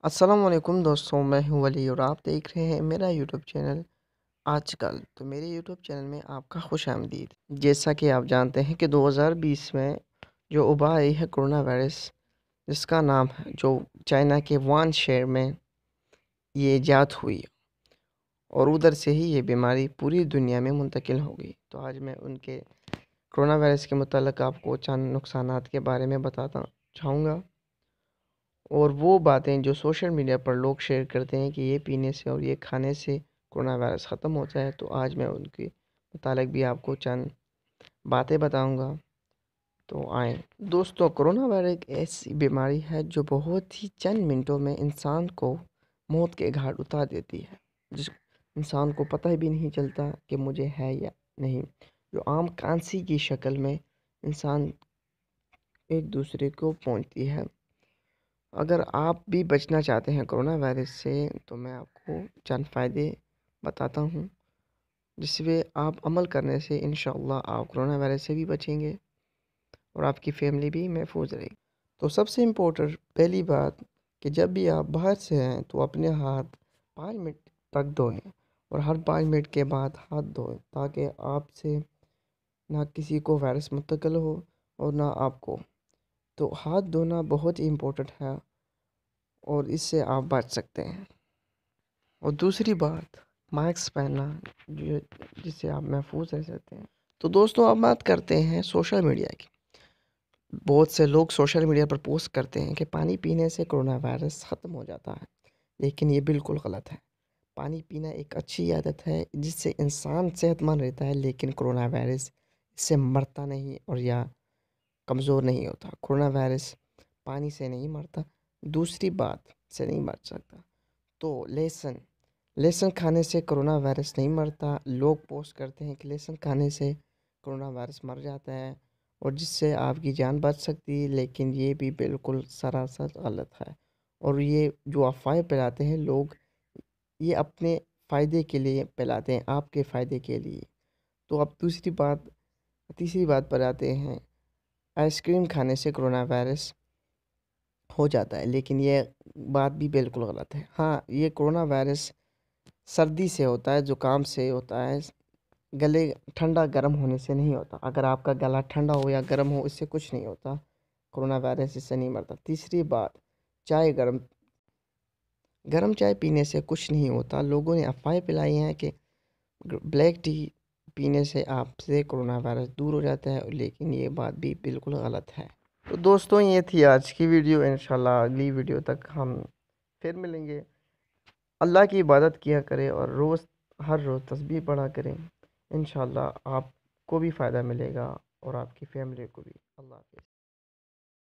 السلام علیکم دوستوں، میں ہوں ولی اور آپ دیکھ رہے ہیں میرا یوٹیوب چینل آج کل۔ تو میرے یوٹیوب چینل میں آپ کا خوش آمدید۔ جیسا کہ آپ جانتے ہیں کہ 2020 میں جو وبا آئی ہے کرونا وائرس، جس کا نام ہے جو چائنا کے وان شہر میں یہ ایجاد ہوئی اور ادھر سے ہی یہ بیماری پوری دنیا میں منتقل ہو گئی۔ تو آج میں ان کے کرونا وائرس کے متعلق آپ کو چند نقصانات کے بارے میں بتاتا چاہوں گا، اور وہ باتیں جو سوشل میڈیا پر لوگ شیئر کرتے ہیں کہ یہ پینے سے اور یہ کھانے سے کرونا وائرس ختم ہوتا ہے۔ تو آج میں ان کے متعلق بھی آپ کو چند باتیں بتاؤں گا۔ تو آئیں دوستوں، کرونا وائرس ایک ایسی بیماری ہے جو بہت ہی چند منٹوں میں انسان کو موت کے گھاٹ اتار دیتی ہے، جس انسان کو پتہ بھی نہیں چلتا کہ مجھے ہے یا نہیں۔ جو عام کھانسی کی شکل میں انسان ایک دوسرے کو پہنچتی ہے۔ اگر آپ بھی بچنا چاہتے ہیں کرونا وائرس سے تو میں آپ کو چند فائدے بتاتا ہوں، جس پہ آپ عمل کرنے سے انشاءاللہ آپ کرونا وائرس سے بھی بچیں گے اور آپ کی فیملی بھی محفوظ رہے گی۔ تو سب سے امپورٹنٹ پہلی بات کہ جب بھی آپ باہر سے آئیں تو اپنے ہاتھ 5 منٹ تک دھوئیں، اور ہر 5 منٹ کے بعد ہاتھ دھوئیں، تاکہ آپ سے نہ کسی کو وائرس منتقل ہو اور نہ آپ کو۔ تو ہاتھ دھونا بہت ہی امپورٹنٹ ہے اور اس سے آپ بچ سکتے ہیں۔ اور دوسری بات، ماسک پہننا، جس سے آپ محفوظ رہ سکتے ہیں۔ تو دوستوں، اب بات کرتے ہیں سوشل میڈیا کی۔ بہت سے لوگ سوشل میڈیا پر پوسٹ کرتے ہیں کہ پانی پینے سے کرونا وائرس ختم ہو جاتا ہے، لیکن یہ بالکل غلط ہے۔ پانی پینا ایک اچھی عادت ہے جس سے انسان صحت مند رہتا ہے، لیکن کرونا وائرس اس سے مرتا نہیں اور یا کمزور نہیں ہوتا۔ کرونا وائرس پانی سے نہیں مرتا، دوسری بات سے نہیں مر سکتا۔ تو لہسن کھانے سے کرونا وائرس نہیں مرتا۔ لوگ پوسٹ کرتے ہیں کہ لہسن کھانے سے کرونا وائرس مر جاتا ہے اور جس سے آپ کی جان بچ سکتی ہے، لیکن یہ بھی بالکل سراسر غلط ہے۔ اور یہ جو افواہیں پھیلاتے ہیں لوگ، یہ اپنے فائدے کے لیے پھیلاتے ہیں، آپ کے فائدے کے لیے۔ تو اب تیسری بات پر آتے ہیں۔ آئس کریم کھانے سے کرونا وائرس ہو جاتا ہے، لیکن یہ بات بھی بالکل غلط ہے۔ ہاں، یہ کرونا وائرس سردی سے ہوتا ہے، زکام سے ہوتا ہے، گلے ٹھنڈا گرم ہونے سے نہیں ہوتا۔ اگر آپ کا گلا ٹھنڈا ہو یا گرم ہو، اس سے کچھ نہیں ہوتا، کرونا وائرس اس سے نہیں مرتا۔ تیسری بات، گرم چائے پینے سے کچھ نہیں ہوتا۔ لوگوں نے افواہیں پھیلائی ہیں کہ بلیک ٹی پینے سے آپ سے کرونا وائرس دور ہو جاتا ہے، لیکن یہ بات بھی بالکل غلط ہے۔ تو دوستوں، یہ تھی آج کی ویڈیو۔ انشاءاللہ اگلی ویڈیو تک ہم پھر ملیں گے۔ اللہ کی عبادت کیا کریں اور ہر روز تسبیح پڑھا کریں۔ انشاءاللہ آپ کو بھی فائدہ ملے گا اور آپ کی فیملی کو بھی۔ اللہ حافظ۔